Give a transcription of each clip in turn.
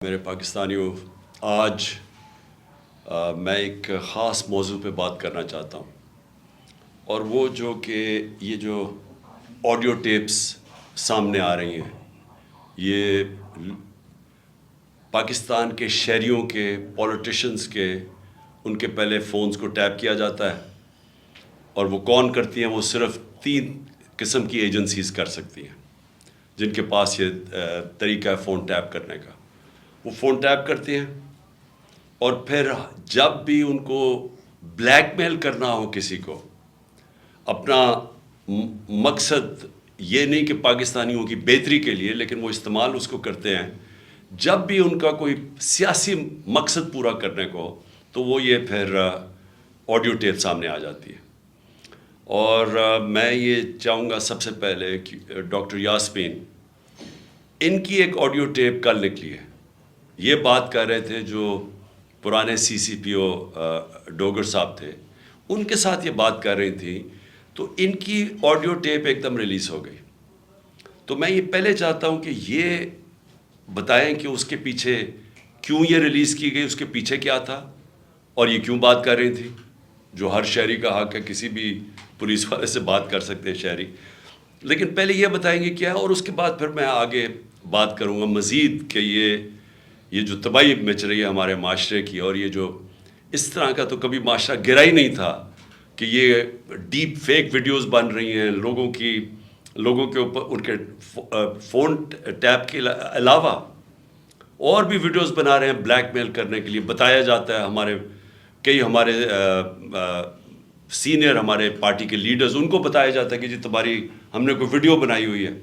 میرے پاکستانیوں، آج میں ایک خاص موضوع پہ بات کرنا چاہتا ہوں، اور وہ جو کہ یہ جو آڈیو ٹیپس سامنے آ رہی ہیں، یہ پاکستان کے شہریوں کے، پولیٹیشنز کے، ان کے پہلے فونز کو ٹیپ کیا جاتا ہے، اور وہ کون کرتی ہیں؟ وہ صرف 3 قسم کی ایجنسیز کر سکتی ہیں جن کے پاس یہ طریقہ ہے فون ٹیپ کرنے کا۔ وہ فون ٹیپ کرتے ہیں، اور پھر جب بھی ان کو بلیک میل کرنا ہو کسی کو، اپنا مقصد یہ نہیں کہ پاکستانیوں کی بہتری کے لیے، لیکن وہ استعمال اس کو کرتے ہیں جب بھی ان کا کوئی سیاسی مقصد پورا کرنے کو، تو وہ یہ پھر آڈیو ٹیپ سامنے آ جاتی ہے۔ اور میں یہ چاہوں گا سب سے پہلے کہ ڈاکٹر یاسمین، ان کی ایک آڈیو ٹیپ کل نکلی ہے، یہ بات کر رہے تھے جو پرانے سی سی پی او ڈوگر صاحب تھے، ان کے ساتھ یہ بات کر رہی تھیں، تو ان کی آڈیو ٹیپ ایک دم ریلیز ہو گئی۔ تو میں یہ پہلے چاہتا ہوں کہ یہ بتائیں کہ اس کے پیچھے کیوں یہ ریلیز کی گئی، اس کے پیچھے کیا تھا، اور یہ کیوں بات کر رہی تھی، جو ہر شہری کا حق ہے، کسی بھی پولیس والے سے بات کر سکتے ہیں شہری، لیکن پہلے یہ بتائیں گے کیا ہے، اور اس کے بعد پھر میں آگے بات کروں گا مزید کہ یہ جو تباہی مچ رہی ہے ہمارے معاشرے کی، اور یہ جو اس طرح کا تو کبھی معاشرہ گرا ہی نہیں تھا کہ یہ ڈیپ فیک ویڈیوز بن رہی ہیں لوگوں کے اوپر، ان کے فون ٹیپ کے علاوہ اور بھی ویڈیوز بنا رہے ہیں بلیک میل کرنے کے لیے۔ بتایا جاتا ہے ہمارے سینئر ہمارے پارٹی کے لیڈرز، ان کو بتایا جاتا ہے کہ جی تمہاری ہم نے کوئی ویڈیو بنائی ہوئی ہے۔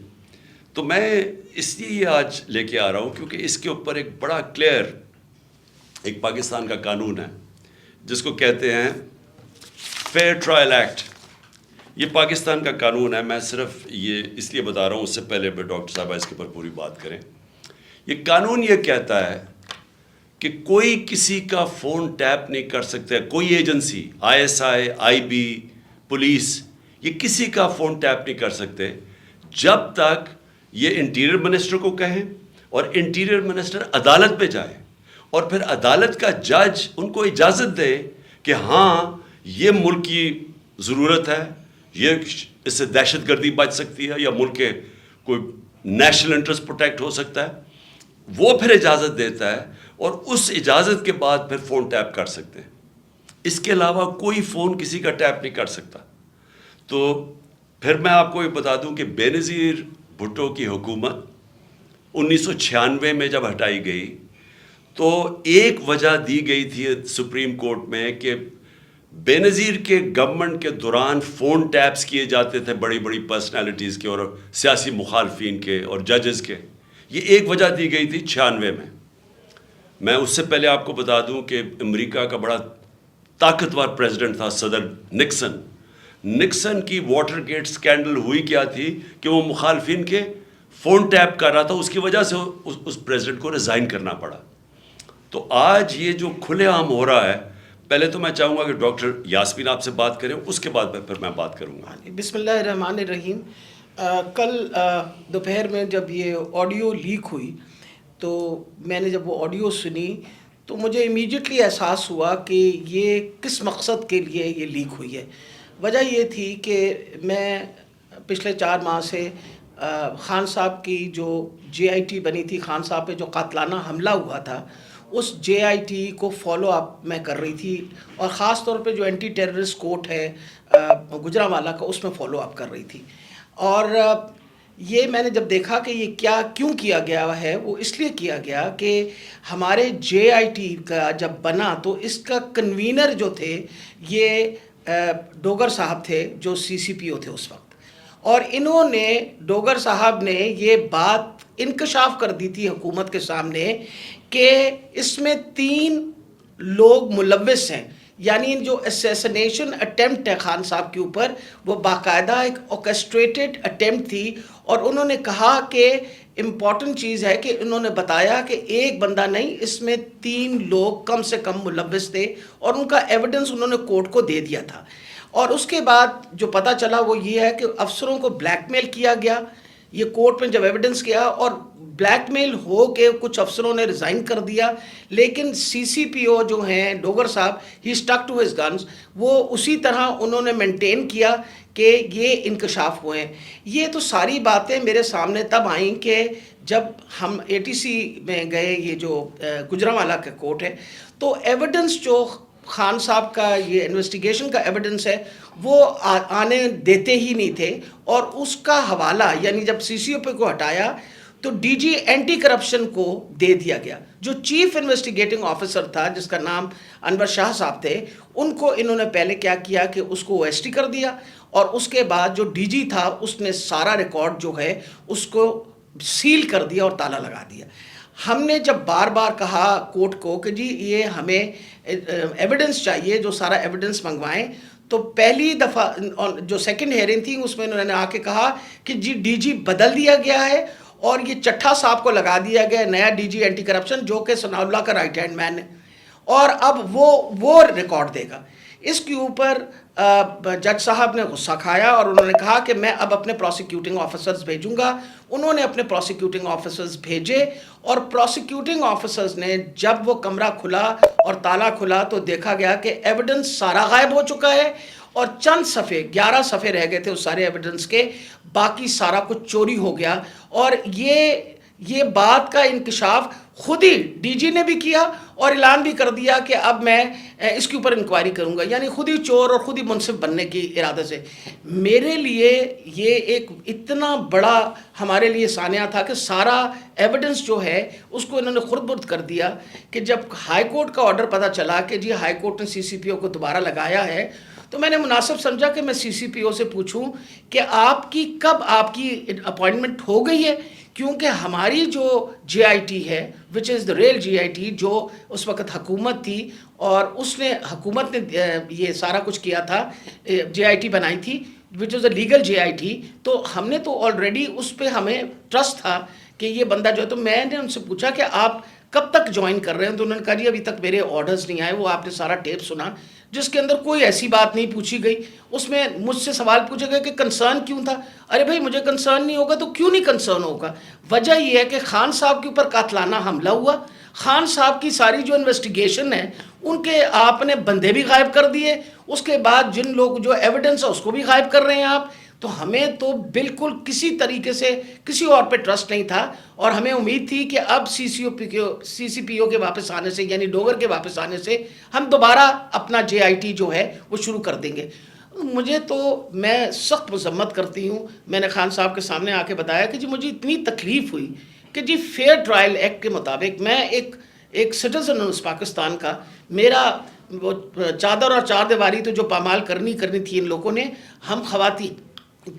تو میں اس لیے یہ آج لے کے آ رہا ہوں کیونکہ اس کے اوپر ایک بڑا کلیئر ایک پاکستان کا قانون ہے جس کو کہتے ہیں فیئر ٹرائل ایکٹ۔ یہ پاکستان کا قانون ہے، میں صرف یہ اس لیے بتا رہا ہوں، اس سے پہلے ڈاکٹر صاحبہ اس کے اوپر پوری بات کریں۔ یہ قانون یہ کہتا ہے کہ کوئی کسی کا فون ٹیپ نہیں کر سکتا، کوئی ایجنسی، ISI، IB، پولیس، یہ کسی کا فون ٹیپ نہیں کر سکتے جب تک یہ انٹیریئر منسٹر کو کہیں اور انٹیریئر منسٹر عدالت پہ جائے، اور پھر عدالت کا جج ان کو اجازت دے کہ ہاں یہ ملک کی ضرورت ہے، یہ اس سے دہشت گردی بچ سکتی ہے، یا ملک کے کوئی نیشنل انٹرسٹ پروٹیکٹ ہو سکتا ہے، وہ پھر اجازت دیتا ہے، اور اس اجازت کے بعد پھر فون ٹیپ کر سکتے ہیں۔ اس کے علاوہ کوئی فون کسی کا ٹیپ نہیں کر سکتا۔ تو پھر میں آپ کو یہ بتا دوں کہ بے نظیر بھٹو کی حکومت 1996 میں جب ہٹائی گئی، تو ایک وجہ دی گئی تھی سپریم کورٹ میں کہ بے نظیر کے گورنمنٹ کے دوران فون ٹیپس کیے جاتے تھے بڑی بڑی پرسنالٹیز کے اور سیاسی مخالفین کے اور ججز کے۔ یہ ایک وجہ دی گئی تھی 96 میں۔ میں اس سے پہلے آپ کو بتا دوں کہ امریکہ کا بڑا طاقتور پریزیڈنٹ تھا صدر نکسن کی واٹر گیٹ سکینڈل ہوئی کیا تھی کہ وہ مخالفین کے فون ٹیپ کر رہا تھا، اس کی وجہ سے اس پریزیڈنٹ کو ریزائن کرنا پڑا۔ تو آج یہ جو کھلے عام ہو رہا ہے، پہلے تو میں چاہوں گا کہ ڈاکٹر یاسمین آپ سے بات کریں، اس کے بعد پھر میں بات کروں گا۔ بسم اللہ الرحمن الرحیم۔ کل دوپہر میں جب یہ آڈیو لیک ہوئی، تو میں نے جب وہ آڈیو سنی تو مجھے امیڈیٹلی احساس ہوا کہ یہ کس مقصد کے لیے یہ لیک ہوئی ہے۔ وجہ یہ تھی کہ میں پچھلے 4 ماہ سے خان صاحب کی جو JIT بنی تھی، خان صاحب پہ جو قاتلانہ حملہ ہوا تھا، اس JIT کو فالو اپ میں کر رہی تھی، اور خاص طور پہ جو اینٹی ٹیررسٹ کورٹ ہے گجرانوالہ کا، اس میں فالو اپ کر رہی تھی۔ اور یہ میں نے جب دیکھا کہ یہ کیوں کیا گیا ہے، وہ اس لیے کیا گیا کہ ہمارے JIT کا جب بنا تو اس کا کنوینر جو تھے یہ ڈوگر صاحب تھے، جو CCPO تھے اس وقت، اور انہوں نے ڈوگر صاحب نے یہ بات انکشاف کر دی تھی حکومت کے سامنے کہ اس میں 3 لوگ ملوث ہیں، یعنی جو اسیسنیشن اٹیمپٹ ہے خان صاحب کے اوپر، وہ باقاعدہ ایک آرکسٹریٹڈ اٹیمپٹ تھی۔ اور انہوں نے کہا کہ امپورٹنٹ چیز ہے کہ انہوں نے بتایا کہ ایک بندہ نہیں، اس میں 3 لوگ کم سے کم ملوث تھے، اور ان کا ایویڈنس انہوں نے کورٹ کو دے دیا تھا۔ اور اس کے بعد جو پتہ چلا وہ یہ ہے کہ افسروں کو بلیک میل کیا گیا، یہ کورٹ میں جب ایویڈنس کیا اور بلیک میل ہو کے کچھ افسروں نے ریزائن کر دیا, لیکن سی سی پی او جو ہیں ڈوگر صاحب, ہی اسٹک ٹو ہز گنز, وہ اسی طرح انہوں نے مینٹین کیا کہ یہ انکشاف ہوئے ہیں. یہ تو ساری باتیں میرے سامنے تب آئیں کہ جب ہم اے ٹی سی میں گئے, یہ جو گجرانوالہ کا کورٹ ہے, تو ایویڈنس جو خان صاحب کا یہ انویسٹیگیشن کا ایویڈنس ہے وہ آنے دیتے ہی نہیں تھے, اور اس کا حوالہ یعنی جب سی سی او پی کو ہٹایا تو ڈی جی اینٹی کرپشن کو دے دیا گیا. جو چیف انویسٹیگیٹنگ آفیسر تھا جس کا نام انور شاہ صاحب تھے, ان کو انہوں نے پہلے کیا کیا کہ اس کو او ایس ٹی کر دیا, اور اس کے بعد جو ڈی جی تھا اس نے سارا ریکارڈ جو ہے اس کو سیل کر دیا اور تالا لگا دیا. ہم نے جب بار بار کہا کورٹ کو کہ جی یہ ہمیں ایویڈنس چاہیے, جو سارا ایویڈنس منگوائیں, تو پہلی دفعہ جو سیکنڈ ہیئرنگ تھی اس میں انہوں نے آ کے کہا کہ جی ڈی جی بدل دیا گیا ہے اور یہ چٹھا صاحب کو لگا دیا گیا نیا ڈی جی اینٹی کرپشن, جو کہ ثناء اللہ کا رائٹ ہینڈ مین ہے, اور اب وہ ریکارڈ دے گا. اس کے اوپر جج صاحب نے غصہ کھایا اور انہوں نے کہا کہ میں اب اپنے پروسیکیوٹنگ آفیسرز بھیجوں گا. انہوں نے اپنے پروسیکیوٹنگ آفیسرز بھیجے, اور پروسیکیوٹنگ آفیسرز نے جب وہ کمرہ کھلا اور تالا کھلا تو دیکھا گیا کہ ایویڈنس سارا غائب ہو چکا ہے, اور چند صفحے 11 صفحے رہ گئے تھے اس سارے ایویڈنس کے, باقی سارا کچھ چوری ہو گیا. اور یہ بات کا انکشاف خود ہی ڈی جی نے بھی کیا اور اعلان بھی کر دیا کہ اب میں اس کے اوپر انکوائری کروں گا, یعنی خود ہی چور اور خود ہی منصف بننے کی ارادے سے. میرے لیے یہ ایک اتنا بڑا ہمارے لیے سانحہ تھا کہ سارا ایویڈنس جو ہے اس کو انہوں نے خرد برد کر دیا, کہ جب ہائی کورٹ کا آرڈر پتہ چلا کہ جی ہائی کورٹ نے سی سی پی او کو دوبارہ لگایا ہے, تو میں نے مناسب سمجھا کہ میں سی سی پی او سے پوچھوں کہ کب آپ کی اپوائنٹمنٹ ہو گئی ہے, کیونکہ ہماری جو جے آئی ٹی ہے وچ از دا ریل جے آئی ٹی, جو اس وقت حکومت تھی اور حکومت نے یہ سارا کچھ کیا تھا, جے آئی ٹی بنائی تھی وچ از a legal J I T, تو ہم نے تو آلریڈی اس پہ ہمیں ٹرسٹ تھا کہ یہ بندہ جو ہے. تو میں نے ان سے پوچھا کہ آپ کب تک جوائن کر رہے ہیں, تو انہوں نے کہا جی ابھی تک میرے آرڈرز نہیں آئے. وہ آپ نے سارا ٹیپ سنا جس کے اندر کوئی ایسی بات نہیں پوچھی گئی. اس میں مجھ سے سوال پوچھے گئے کہ کنسرن کیوں تھا. ارے بھائی مجھے کنسرن نہیں ہوگا تو کیوں نہیں کنسرن ہوگا؟ وجہ یہ ہے کہ خان صاحب کے اوپر قاتلانہ حملہ ہوا, خان صاحب کی ساری جو انویسٹیگیشن ہے ان کے آپ نے بندے بھی غائب کر دیے, اس کے بعد جن لوگ جو ایویڈنس ہے اس کو بھی غائب کر رہے ہیں آپ. تو ہمیں تو بالکل کسی طریقے سے کسی اور پہ ٹرسٹ نہیں تھا, اور ہمیں امید تھی کہ اب سی سی پی او کے واپس آنے سے, یعنی ڈوگر کے واپس آنے سے, ہم دوبارہ اپنا جے آئی ٹی جو ہے وہ شروع کر دیں گے. میں سخت مذمت کرتی ہوں. میں نے خان صاحب کے سامنے آ کے بتایا کہ جی مجھے اتنی تکلیف ہوئی کہ جی فیئر ٹرائل ایکٹ کے مطابق میں ایک سٹیزن ہوں اس پاکستان کا, میرا وہ چادر اور چار دیواری تو جو پامال کرنی تھی ان لوگوں نے, ہم خواتین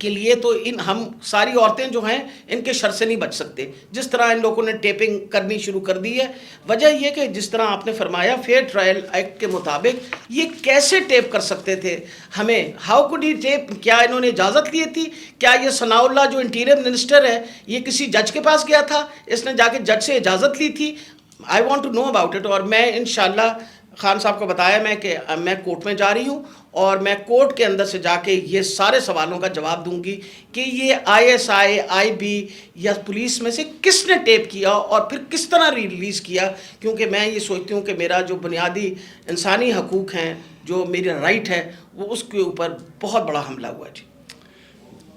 کے لیے تو ہم ساری عورتیں جو ہیں ان کے شر سے نہیں بچ سکتے. جس طرح ان لوگوں نے ٹیپنگ کرنی شروع کر دی ہے, وجہ یہ کہ جس طرح آپ نے فرمایا فیئر ٹرائل ایکٹ کے مطابق یہ کیسے ٹیپ کر سکتے تھے ہمیں, ہاؤ کوڈ ہی ٹیپ, کیا انہوں نے اجازت لی تھی؟ کیا یہ ثناء اللہ جو انٹیریئر منسٹر ہے یہ کسی جج کے پاس گیا تھا, اس نے جا کے جج سے اجازت لی تھی؟ I want to know about it. اور میں انشاءاللہ خان صاحب کو بتایا کہ میں کورٹ میں جا رہی ہوں, اور میں کورٹ کے اندر سے جا کے یہ سارے سوالوں کا جواب دوں گی کہ یہ آئی ایس آئی بی یا پولیس میں سے کس نے ٹیپ کیا اور پھر کس طرح ریلیز کیا. کیونکہ میں یہ سوچتی ہوں کہ میرا جو بنیادی انسانی حقوق ہیں, جو میرا رائٹ ہے, وہ اس کے اوپر بہت بڑا حملہ ہوا.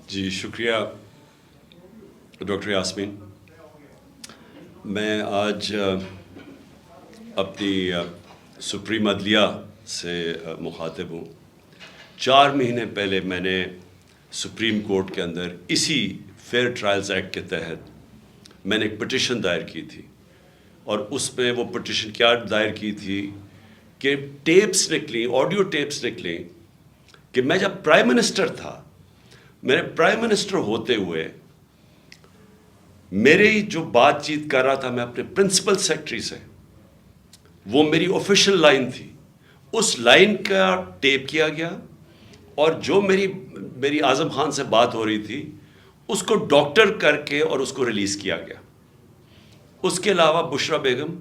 جی شکریہ ڈاکٹر یاسمین. میں آج اپنی سپریم عدلیہ سے مخاطب ہوں. 4 مہینے پہلے میں نے سپریم کورٹ کے اندر اسی فیئر ٹرائلز ایکٹ کے تحت میں نے ایک پٹیشن دائر کی تھی, اور اس میں وہ پٹیشن کیا دائر کی تھی کہ ٹیپس نکلیں, آڈیو ٹیپس نکلیں کہ میں جب پرائم منسٹر تھا, میرے پرائم منسٹر ہوتے ہوئے میری جو بات چیت کر رہا تھا میں اپنے پرنسپل سیکرٹری سے, وہ میری آفیشیل لائن تھی, اس لائن کا ٹیپ کیا گیا, اور جو میری اعظم خان سے بات ہو رہی تھی اس کو ڈاکٹر کر کے اور اس کو ریلیز کیا گیا. اس کے علاوہ بشرا بیگم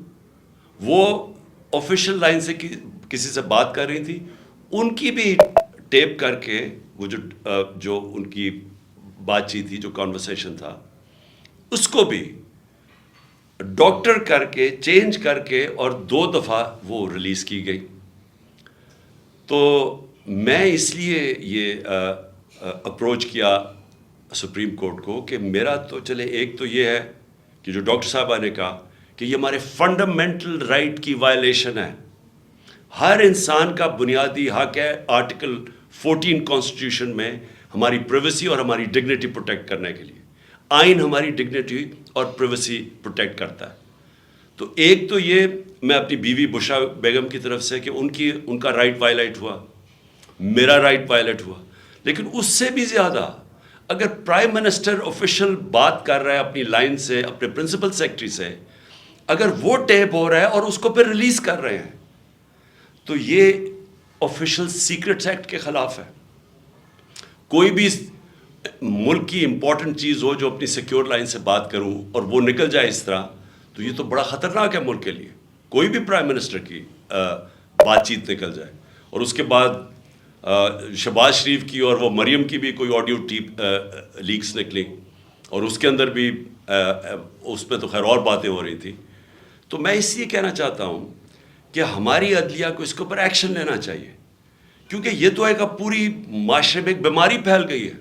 وہ آفیشیل لائن سے کسی سے بات کر رہی تھی, ان کی بھی ٹیپ کر کے وہ جو ان کی بات چیت تھی, جو کانورسیشن تھا, اس کو بھی ڈاکٹر کر کے چینج کر کے اور 2 دفعہ وہ ریلیز کی گئی. تو میں اس لیے یہ اپروچ کیا سپریم کورٹ کو کہ میرا تو چلے, ایک تو یہ ہے کہ جو ڈاکٹر صاحبہ نے کہا کہ یہ ہمارے فنڈامنٹل رائٹ کی وائلیشن ہے. ہر انسان کا بنیادی حق ہے آرٹیکل 14 کانسٹیٹیوشن میں ہماری پریویسی اور ہماری ڈگنیٹی پروٹیکٹ کرنے کے لیے. آئین ہماری ڈگنیٹی اور پریویسی پروٹیکٹ کرتا ہے. تو ایک تو یہ میں اپنی بیوی بشرا بیگم کی طرف سے کہ ان کا رائٹ وائلیٹ ہوا, میرا رائٹ وائلیٹ ہوا. لیکن اس سے بھی زیادہ اگر پرائم منسٹر آفیشیل بات کر رہا ہے اپنی لائن سے, اپنے پرنسپل سیکرٹری سے, اگر وہ ٹیپ ہو رہا ہے اور اس کو پھر ریلیز کر رہے ہیں, تو یہ آفیشیل سیکرٹس ایکٹ کے خلاف ہے. کوئی بھی ملک کی امپورٹنٹ چیز ہو جو اپنی سیکیور لائن سے بات کروں اور وہ نکل جائے اس طرح, تو یہ تو بڑا خطرناک ہے ملک کے لیے. کوئی بھی پرائم منسٹر کی بات چیت نکل جائے, اور اس کے بعد شہباز شریف کی اور وہ مریم کی بھی کوئی آڈیو ٹیپ لیکس نکلی, اور اس کے اندر بھی اس پہ تو خیر اور باتیں ہو رہی تھی. تو میں اس لیے کہنا چاہتا ہوں کہ ہماری عدلیہ کو اس کے اوپر ایکشن لینا چاہیے, کیونکہ یہ تو ایک پوری معاشرے میں ایک بیماری پھیل گئی ہے.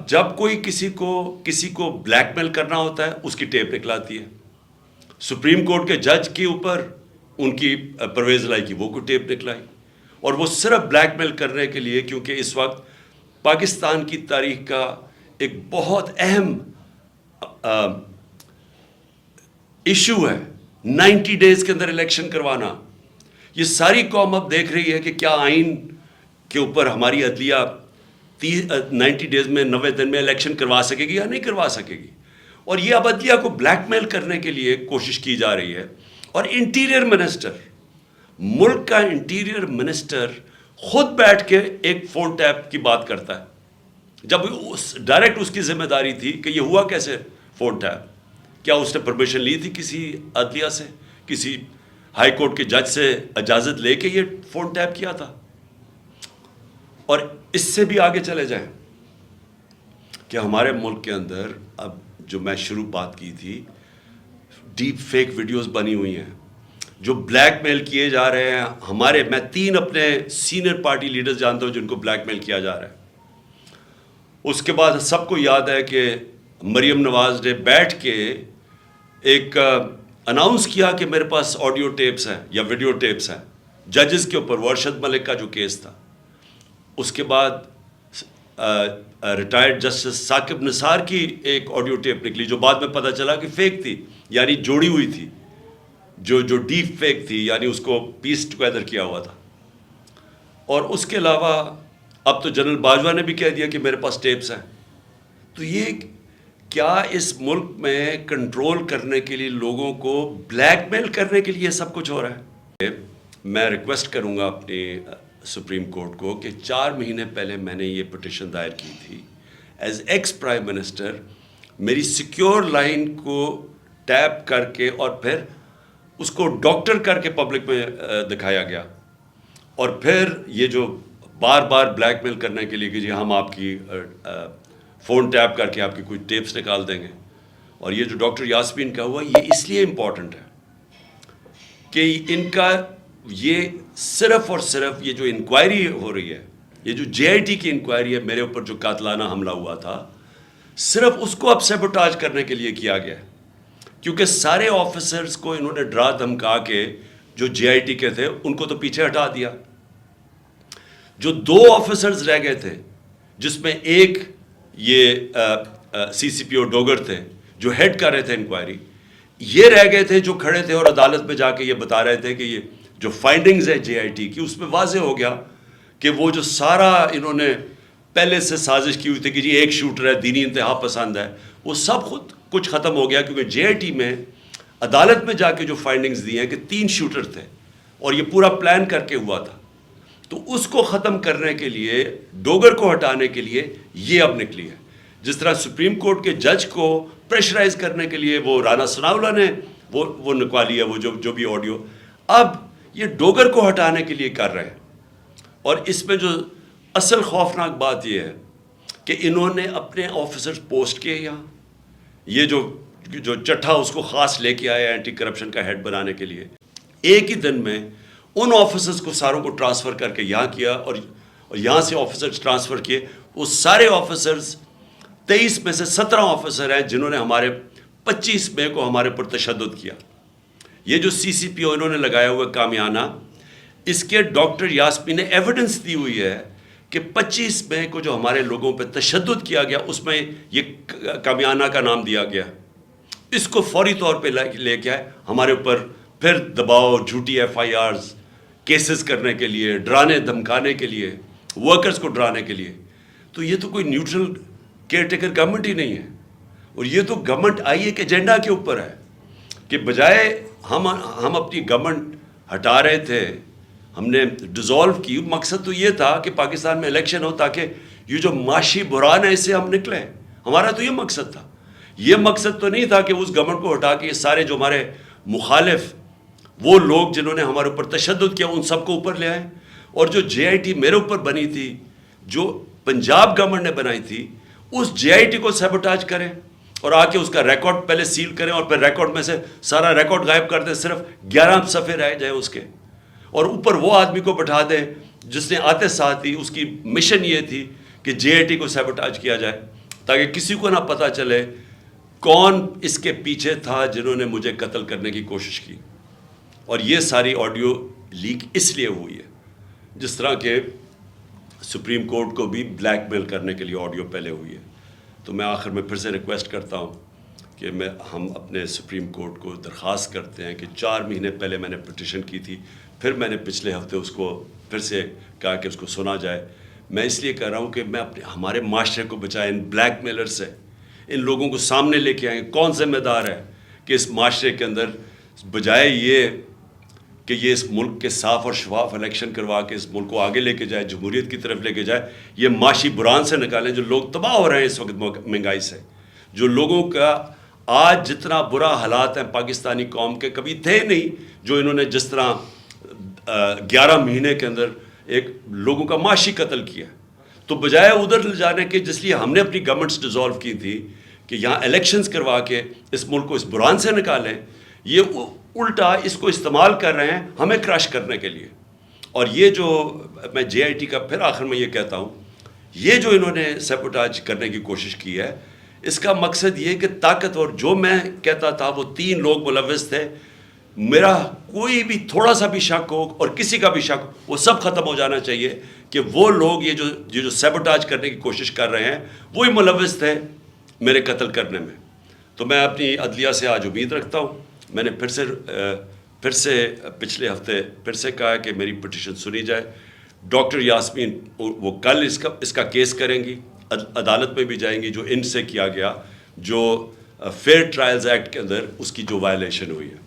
جب کوئی کسی کو بلیک میل کرنا ہوتا ہے اس کی ٹیپ نکلاتی ہے. سپریم کورٹ کے جج کے اوپر ان کی پرویز لائی کی وہ کوئی ٹیپ نکلائی, اور وہ صرف بلیک میل کرنے کے لیے, کیونکہ اس وقت پاکستان کی تاریخ کا ایک بہت اہم ایشو ہے 90 ڈیز کے اندر الیکشن کروانا. یہ ساری قوم اب دیکھ رہی ہے کہ کیا آئین کے اوپر ہماری عدلیہ 90 ڈیز میں 90 دن میں الیکشن کروا سکے گی یا نہیں کروا سکے گی. اور یہ اب عدلیہ کو بلیک میل کرنے کے لیے کوشش کی جا رہی ہے. اور انٹیریئر منسٹر, ملک کا انٹیریئر منسٹر خود بیٹھ کے ایک فون ٹیپ کی بات کرتا ہے, جب ڈائریکٹ اس کی ذمہ داری تھی کہ یہ ہوا کیسے فون ٹیپ. کیا اس نے پرمیشن لی تھی کسی عدلیہ سے, کسی ہائی کورٹ کے جج سے اجازت لے کے یہ فون ٹیپ کیا تھا؟ اور اس سے بھی آگے چلے جائیں کہ ہمارے ملک کے اندر اب جو میں شروع بات کی تھی, ڈیپ فیک ویڈیوز بنی ہوئی ہیں جو بلیک میل کیے جا رہے ہیں. میں 3 اپنے سینئر پارٹی لیڈرز جانتا ہوں جن کو بلیک میل کیا جا رہا ہے. اس کے بعد سب کو یاد ہے کہ مریم نواز نے بیٹھ کے ایک اناؤنس کیا کہ میرے پاس آڈیو ٹیپس ہیں یا ویڈیو ٹیپس ہیں ججز کے اوپر, ارشد ملک کا جو کیس تھا. اس کے بعد ریٹائرڈ جسٹس ثاقب نثار کی ایک آڈیو ٹیپ نکلی جو بعد میں پتہ چلا کہ فیک تھی, یعنی جوڑی ہوئی تھی, جو ڈیپ فیک تھی, یعنی اس کو پیس ٹوگیدر کیا ہوا تھا. اور اس کے علاوہ اب تو جنرل باجوہ نے بھی کہہ دیا کہ میرے پاس ٹیپس ہیں. تو یہ کیا اس ملک میں کنٹرول کرنے کے لیے, لوگوں کو بلیک میل کرنے کے لیے سب کچھ ہو رہا ہے؟ میں ریکویسٹ کروں گا اپنی سپریم کورٹ کو کہ 4 مہینے پہلے میں نے یہ پٹیشن دائر کی تھی. ایز ایکس پرائم منسٹر میری سیکیور لائن کو ٹیپ کر کے اور پھر اس کو ڈاکٹر کر کے پبلک میں دکھایا گیا, اور پھر یہ جو بار بار بلیک میل کرنے کے لیے کہ جی ہم آپ کی فون ٹیپ کر کے آپ کی کوئی ٹیپس نکال دیں گے. اور یہ جو ڈاکٹر یاسمین کا ہوا, یہ اس لیے امپورٹنٹ ہے کہ ان کا یہ صرف اور صرف یہ جو انکوائری ہو رہی ہے, یہ جو جے آئی ٹی کی انکوائری ہے میرے اوپر جو قاتلانہ حملہ ہوا تھا, صرف اس کو اب سیبوٹاج کرنے کے لیے کیا گیا, کیونکہ سارے آفیسرز کو انہوں نے ڈرا دھمکا کے جو جے آئی ٹی کے تھے ان کو تو پیچھے ہٹا دیا. جو 2 آفیسرز رہ گئے تھے, جس میں ایک یہ سی سی پی او ڈوگر تھے جو ہیڈ کر رہے تھے انکوائری, یہ رہ گئے تھے جو کھڑے تھے اور عدالت میں جا کے یہ بتا رہے تھے کہ یہ جو فائنڈنگز ہے جے آئی ٹی کی, اس میں واضح ہو گیا کہ وہ جو سارا انہوں نے پہلے سے سازش کی ہوئی تھی کہ جی ایک شوٹر ہے, دینی انتہا پسند ہے, وہ سب خود کچھ ختم ہو گیا. کیونکہ جے آئی ٹی میں عدالت میں جا کے جو فائنڈنگز دی ہیں کہ 3 شوٹر تھے اور یہ پورا پلان کر کے ہوا تھا, تو اس کو ختم کرنے کے لیے, ڈوگر کو ہٹانے کے لیے یہ اب نکلی ہے. جس طرح سپریم کورٹ کے جج کو پریشرائز کرنے کے لیے وہ رانا ثناءاللہ نے وہ نکوالی ہے, وہ جو بھی آڈیو, اب یہ ڈوگر کو ہٹانے کے لیے کر رہے ہیں. اور اس میں جو اصل خوفناک بات یہ ہے کہ انہوں نے اپنے آفیسرز پوسٹ کیے یہاں. یہ جو چٹھا اس کو خاص لے کے آیا اینٹی کرپشن کا ہیڈ بنانے کے لیے, ایک ہی دن میں ان آفیسرز کو ساروں کو ٹرانسفر کر کے یہاں کیا, اور یہاں سے آفیسرز ٹرانسفر کیے. وہ سارے آفیسرز 23 میں سے 17 آفیسر ہیں جنہوں نے ہمارے 25 مئی کو ہمارے پر تشدد کیا. یہ جو CCPO انہوں نے لگایا ہوا کامیانہ, اس کے ڈاکٹر یاسمین نے ایویڈنس دی ہوئی ہے کہ 25 مئی کو جو ہمارے لوگوں پہ تشدد کیا گیا اس میں یہ کامیانہ کا نام دیا گیا. اس کو فوری طور پہ لے کے آئے ہمارے اوپر پھر دباؤ, جھوٹی FIRs کیسز کرنے کے لیے, ڈرانے دھمکانے کے لیے, ورکرز کو ڈرانے کے لیے. تو یہ تو کوئی نیوٹرل کیئر ٹیکر گورنمنٹ ہی نہیں ہے. اور یہ تو گورنمنٹ آئی ایک ایجنڈا کے اوپر ہے کہ بجائے ہم اپنی گورنمنٹ ہٹا رہے تھے, ہم نے ڈیزالو کی. مقصد تو یہ تھا کہ پاکستان میں الیکشن ہو تاکہ یہ جو معاشی بحران ہے اس سے ہم نکلیں. ہمارا تو یہ مقصد تھا. یہ مقصد تو نہیں تھا کہ اس گورنمنٹ کو ہٹا کے یہ سارے جو ہمارے مخالف وہ لوگ جنہوں نے ہمارے اوپر تشدد کیا ان سب کو اوپر لے آئیں. اور جو JIT میرے اوپر بنی تھی, جو پنجاب گورنمنٹ نے بنائی تھی, اس JIT کو سیبوٹاج کریں اور آ کے اس کا ریکارڈ پہلے سیل کریں اور پھر ریکارڈ میں سے سارا ریکارڈ غائب کر دیں, صرف 11 صفحے رہ جائیں اس کے, اور اوپر وہ آدمی کو بٹھا دیں جس نے آتے ساتھ ہی اس کی مشن یہ تھی کہ JIT کو سیبوٹاج کیا جائے تاکہ کسی کو نہ پتہ چلے کون اس کے پیچھے تھا جنہوں نے مجھے قتل کرنے کی کوشش کی. اور یہ ساری آڈیو لیک اس لیے ہوئی ہے, جس طرح کہ سپریم کورٹ کو بھی بلیک میل کرنے کے لیے آڈیو پہلے ہوئی ہے. تو میں آخر میں پھر سے ریکویسٹ کرتا ہوں کہ ہم اپنے سپریم کورٹ کو درخواست کرتے ہیں کہ 4 مہینے پہلے میں نے پٹیشن کی تھی, پھر میں نے پچھلے ہفتے اس کو پھر سے کہا کہ اس کو سنا جائے. میں اس لیے کہہ رہا ہوں کہ میں ہمارے معاشرے کو بچائیں ان بلیک میلر سے. ان لوگوں کو سامنے لے کے آئیں. کون ذمہ دار ہے کہ اس معاشرے کے اندر بجائے یہ کہ یہ اس ملک کے صاف اور شفاف الیکشن کروا کے اس ملک کو آگے لے کے جائے, جمہوریت کی طرف لے کے جائے, یہ معاشی بحران سے نکالیں. جو لوگ تباہ ہو رہے ہیں اس وقت مہنگائی سے, جو لوگوں کا آج جتنا برا حالات ہیں پاکستانی قوم کے کبھی تھے نہیں, جو انہوں نے جس طرح 11 مہینے کے اندر ایک لوگوں کا معاشی قتل کیا. تو بجائے ادھر لے جانے کے, جس لیے ہم نے اپنی گورنمنٹس ڈیزالو کی تھی کہ یہاں الیکشنز کروا کے اس ملک کو اس بحران سے نکالیں, یہ الٹا اس کو استعمال کر رہے ہیں ہمیں کراش کرنے کے لیے. اور یہ جو میں JIT کا پھر آخر میں یہ کہتا ہوں, یہ جو انہوں نے سیبوٹاج کرنے کی کوشش کی ہے, اس کا مقصد یہ کہ طاقتور, جو میں کہتا تھا وہ 3 لوگ ملوث تھے, میرا کوئی بھی تھوڑا سا بھی شک ہو اور کسی کا بھی شک ہو, وہ سب ختم ہو جانا چاہیے کہ وہ لوگ یہ جو سیبوٹاج کرنے کی کوشش کر رہے ہیں وہی ملوث تھے میرے قتل کرنے میں. تو میں اپنی عدلیہ سے آج امید رکھتا ہوں. میں نے پھر سے پچھلے ہفتے پھر سے کہا کہ میری پٹیشن سنی جائے. ڈاکٹر یاسمین وہ کل اس کا کیس کریں گی, عدالت میں بھی جائیں گی, جو ان سے کیا گیا, جو فیئر ٹرائلز ایکٹ کے اندر اس کی جو وائلیشن ہوئی ہے.